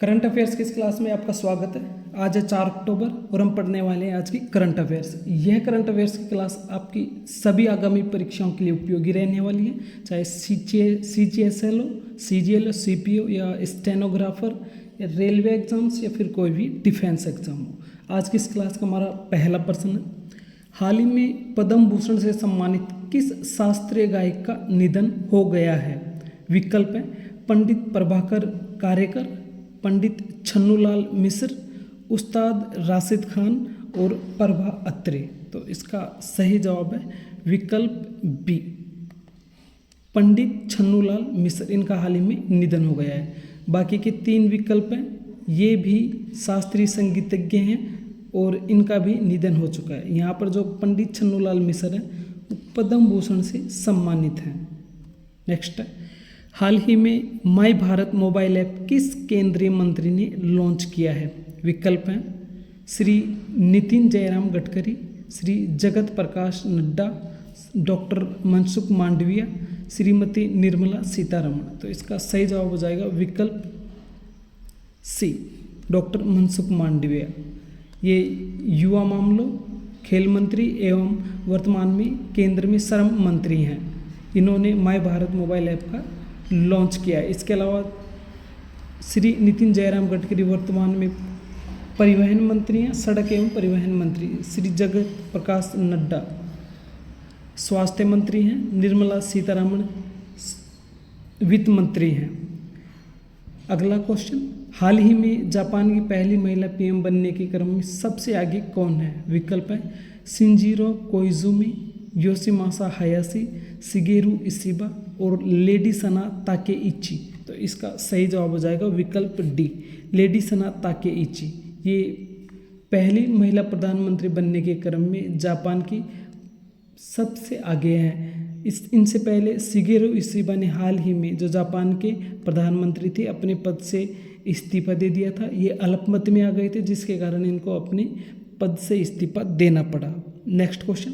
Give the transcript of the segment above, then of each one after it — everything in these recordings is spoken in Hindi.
करंट अफेयर्स की इस क्लास में आपका स्वागत है। आज है 4 अक्टूबर और हम पढ़ने वाले हैं आज की करंट अफेयर्स। यह करंट अफेयर्स की क्लास आपकी सभी आगामी परीक्षाओं के लिए उपयोगी रहने वाली है, चाहे CGSL हो, CGL हो, CPO या स्टेनोग्राफर या रेलवे एग्जाम्स या फिर कोई भी डिफेंस एग्जाम हो। आज की इस क्लास का हमारा पहला प्रश्न है, हाल ही में पद्म भूषण से सम्मानित किस शास्त्रीय गायक का निधन हो गया है? विकल्प है पंडित प्रभाकर कारेकर, पंडित छन्नूलाल मिश्र, उस्ताद राशिद खान और प्रभा अत्रे। तो इसका सही जवाब है विकल्प बी, पंडित छन्नूलाल मिश्र। इनका हाल ही में निधन हो गया है। बाकी के 3 विकल्प हैं, ये भी शास्त्रीय संगीतज्ञ हैं और इनका भी निधन हो चुका है। यहाँ पर जो पंडित छन्नूलाल मिश्र हैं वो पद्म भूषण से सम्मानित हैं। नेक्स्ट है, हाल ही में माई भारत मोबाइल ऐप किस केंद्रीय मंत्री ने लॉन्च किया है? विकल्प हैं श्री नितिन जयराम गडकरी, श्री जगत प्रकाश नड्डा, डॉक्टर मनसुख मांडविया, श्रीमती निर्मला सीतारमण। तो इसका सही जवाब हो जाएगा विकल्प सी, डॉक्टर मनसुख मांडविया। ये युवा मामलों, खेल मंत्री एवं वर्तमान में केंद्र में श्रम मंत्री हैं। इन्होंने माई भारत मोबाइल ऐप का लॉन्च किया है। इसके अलावा श्री नितिन जयराम गडकरी वर्तमान में परिवहन मंत्री हैं, सड़क एवं परिवहन मंत्री। श्री जगत प्रकाश नड्डा स्वास्थ्य मंत्री हैं, निर्मला सीतारमण वित्त मंत्री हैं। अगला क्वेश्चन, हाल ही में जापान की पहली महिला PM बनने के क्रम में सबसे आगे कौन है? विकल्प है Shinjiro Koizumi, Yoshimasa हायाशी, Shigeru Ishiba और लेडी सना ताकेइची। तो इसका सही जवाब हो जाएगा विकल्प डी, लेडी सना ताकेइची। ये पहली महिला प्रधानमंत्री बनने के क्रम में जापान की सबसे आगे हैं। इनसे पहले शिगेरू इशिबा ने हाल ही में, जो जापान के प्रधानमंत्री थे, अपने पद से इस्तीफा दे दिया था। ये अल्पमत में आ गए थे, जिसके कारण इनको अपने पद से इस्तीफा देना पड़ा। नेक्स्ट क्वेश्चन,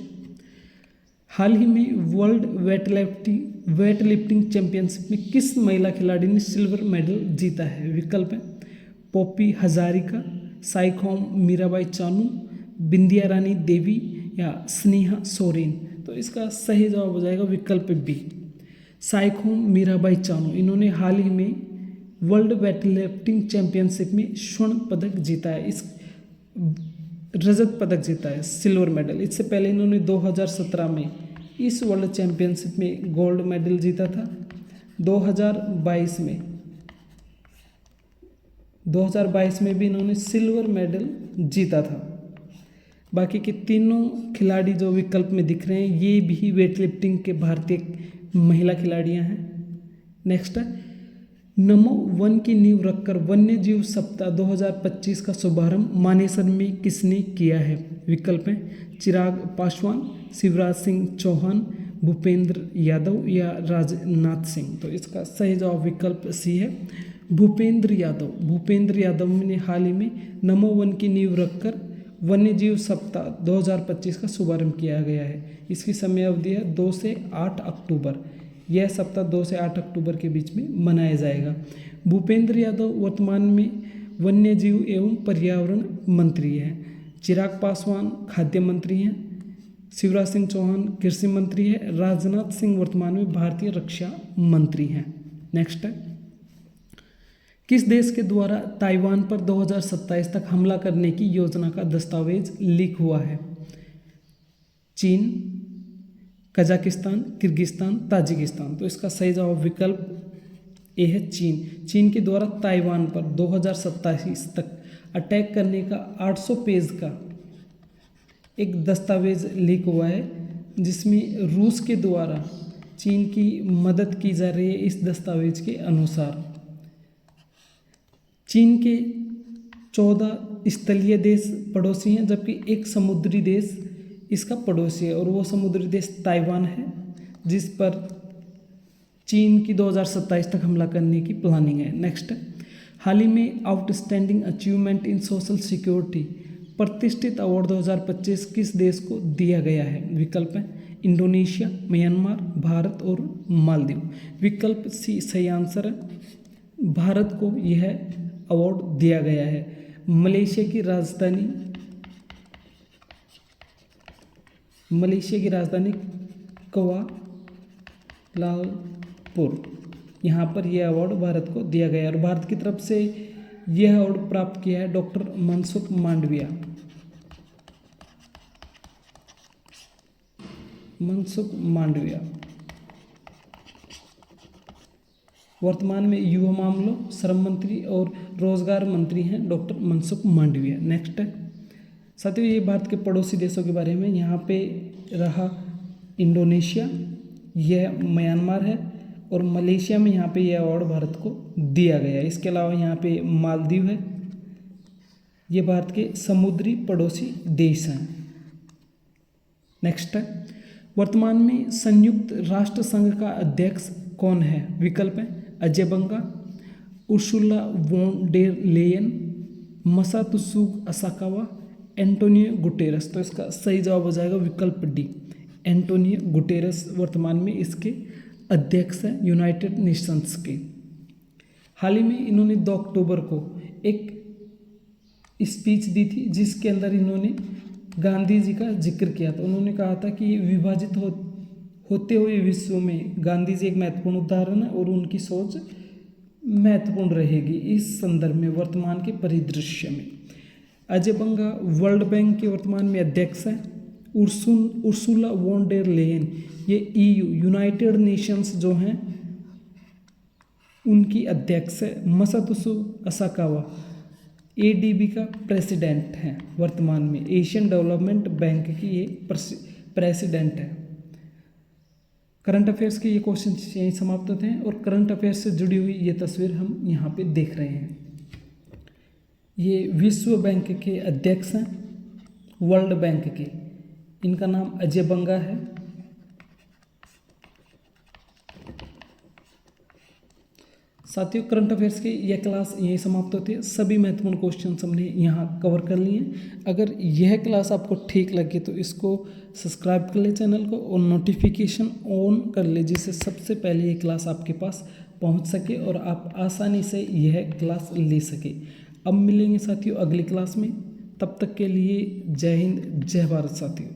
हाल ही में वर्ल्ड वेट लिफ्टिंग चैंपियनशिप में किस महिला खिलाड़ी ने सिल्वर मेडल जीता है? विकल्प है पॉपी हजारिका, साइखोम मीराबाई चानू, बिंदिया रानी देवी या स्नेहा सोरेन। तो इसका सही जवाब हो जाएगा विकल्प बी, साइखोम मीराबाई चानू। इन्होंने हाल ही में वर्ल्ड वेट लिफ्टिंग चैंपियनशिप में स्वर्ण पदक जीता है, इस रजत पदक जीता है, सिल्वर मेडल। इससे पहले इन्होंने 2017 में इस वर्ल्ड चैंपियनशिप में गोल्ड मेडल जीता था। 2022 में भी इन्होंने सिल्वर मेडल जीता था। बाकी के तीनों खिलाड़ी जो विकल्प में दिख रहे हैं, ये भी वेट लिफ्टिंग के भारतीय महिला खिलाड़ियां हैं। नेक्स्ट है, नमो वन की नींव रखकर वन्य जीव सप्ताह 2025 का शुभारंभ मानेसर में किसने किया है? विकल्प हैं चिराग पासवान, शिवराज सिंह चौहान, भूपेंद्र यादव या राजनाथ सिंह। तो इसका सही जवाब विकल्प सी है, भूपेंद्र यादव। भूपेंद्र यादव ने हाल ही में नमो वन की नींव रखकर वन्य जीव सप्ताह 2025 का शुभारंभ किया गया है। इसकी समय अवधि है 2 से 8 अक्टूबर। यह सप्ताह 2 से 8 अक्टूबर के बीच में मनाया जाएगा। भूपेंद्र यादव वर्तमान में वन्य जीव एवं पर्यावरण मंत्री हैं। चिराग पासवान खाद्य मंत्री हैं। शिवराज सिंह चौहान कृषि मंत्री है। राजनाथ सिंह वर्तमान में भारतीय रक्षा मंत्री हैं। नेक्स्ट है, किस देश के द्वारा ताइवान पर 2027 तक हमला करने की योजना का दस्तावेज लीक हुआ है? चीन, कजाकिस्तान, किर्गिस्तान, ताजिकिस्तान। तो इसका सही जवाब विकल्प ए है चीन। चीन के द्वारा ताइवान पर 2027 तक अटैक करने का 800 पेज का एक दस्तावेज लीक हुआ है, जिसमें रूस के द्वारा चीन की मदद की जा रही है। इस दस्तावेज के अनुसार चीन के 14 स्थलीय देश पड़ोसी हैं, जबकि एक समुद्री देश इसका पड़ोसी है, और वो समुद्री देश ताइवान है, जिस पर चीन की 2027 तक हमला करने की प्लानिंग है। नेक्स्ट, हाल ही में outstanding achievement in social security प्रतिष्ठित अवार्ड 2025 किस देश को दिया गया है? विकल्प है इंडोनेशिया, म्यांमार, भारत और मालदीव। विकल्प सी सही आंसर है, भारत को यह अवार्ड दिया गया है। मलेशिया की राजधानी कुआलालंपुर, यहाँ पर यह अवार्ड भारत को दिया गया है। और भारत की तरफ से यह अवार्ड प्राप्त किया है डॉक्टर मनसुख मांडविया। वर्तमान में युवा मामलों, श्रम मंत्री और रोजगार मंत्री हैं डॉक्टर मनसुख मांडविया। नेक्स्ट है साथियों, ये भारत के पड़ोसी देशों के बारे में। यहाँ पे रहा इंडोनेशिया, यह म्यांमार है, और मलेशिया में यहाँ पे यह अवार्ड भारत को दिया गया है। इसके अलावा यहाँ पे मालदीव है, ये भारत के समुद्री पड़ोसी देश हैं। नेक्स्ट है, वर्तमान में संयुक्त राष्ट्र संघ का अध्यक्ष कौन है? विकल्प है Ajay Banga, Ursula von der Leyen, Masatsugu Asakawa, Antonio Guterres. तो इसका सही जवाब हो जाएगा विकल्प डी, एंटोनियो गुटेरस वर्तमान में इसके अध्यक्ष हैं यूनाइटेड नेशंस के। हाल ही में इन्होंने 2 अक्टूबर को एक स्पीच दी थी जिसके अंदर इन्होंने गांधी जी का जिक्र किया था। उन्होंने कहा था कि विभाजित होते हुए विश्व में गांधी जी एक महत्वपूर्ण उदाहरण है और उनकी सोच महत्वपूर्ण रहेगी। इस संदर्भ में वर्तमान के परिदृश्य में अजय बंगा वर्ल्ड बैंक के वर्तमान में अध्यक्ष हैं। उर्सुला वॉन डेर लेयन ये EU यूनाइटेड नेशंस जो हैं उनकी अध्यक्ष है। मसात्सुको असाकावा ADB का प्रेसिडेंट हैं वर्तमान में, एशियन डेवलपमेंट बैंक की ये प्रेसिडेंट है। करंट अफेयर्स के ये क्वेश्चन यहीं समाप्त होते हैं और करंट अफेयर्स से जुड़ी हुई ये तस्वीर हम यहाँ पे देख रहे हैं। ये विश्व बैंक के अध्यक्ष हैं, वर्ल्ड बैंक के, इनका नाम अजय बंगा है। साथियों, करंट अफेयर्स की यह क्लास यहीं समाप्त होती है। सभी महत्वपूर्ण क्वेश्चन हमने यहाँ कवर कर लिए हैं। अगर यह क्लास आपको ठीक लगे तो इसको सब्सक्राइब कर ले चैनल को और नोटिफिकेशन ऑन कर ले, जिससे सबसे पहले ये क्लास आपके पास पहुँच सके और आप आसानी से यह क्लास ले सके। अब मिलेंगे साथियों अगली क्लास में, तब तक के लिए जय हिंद, जय भारत साथियों।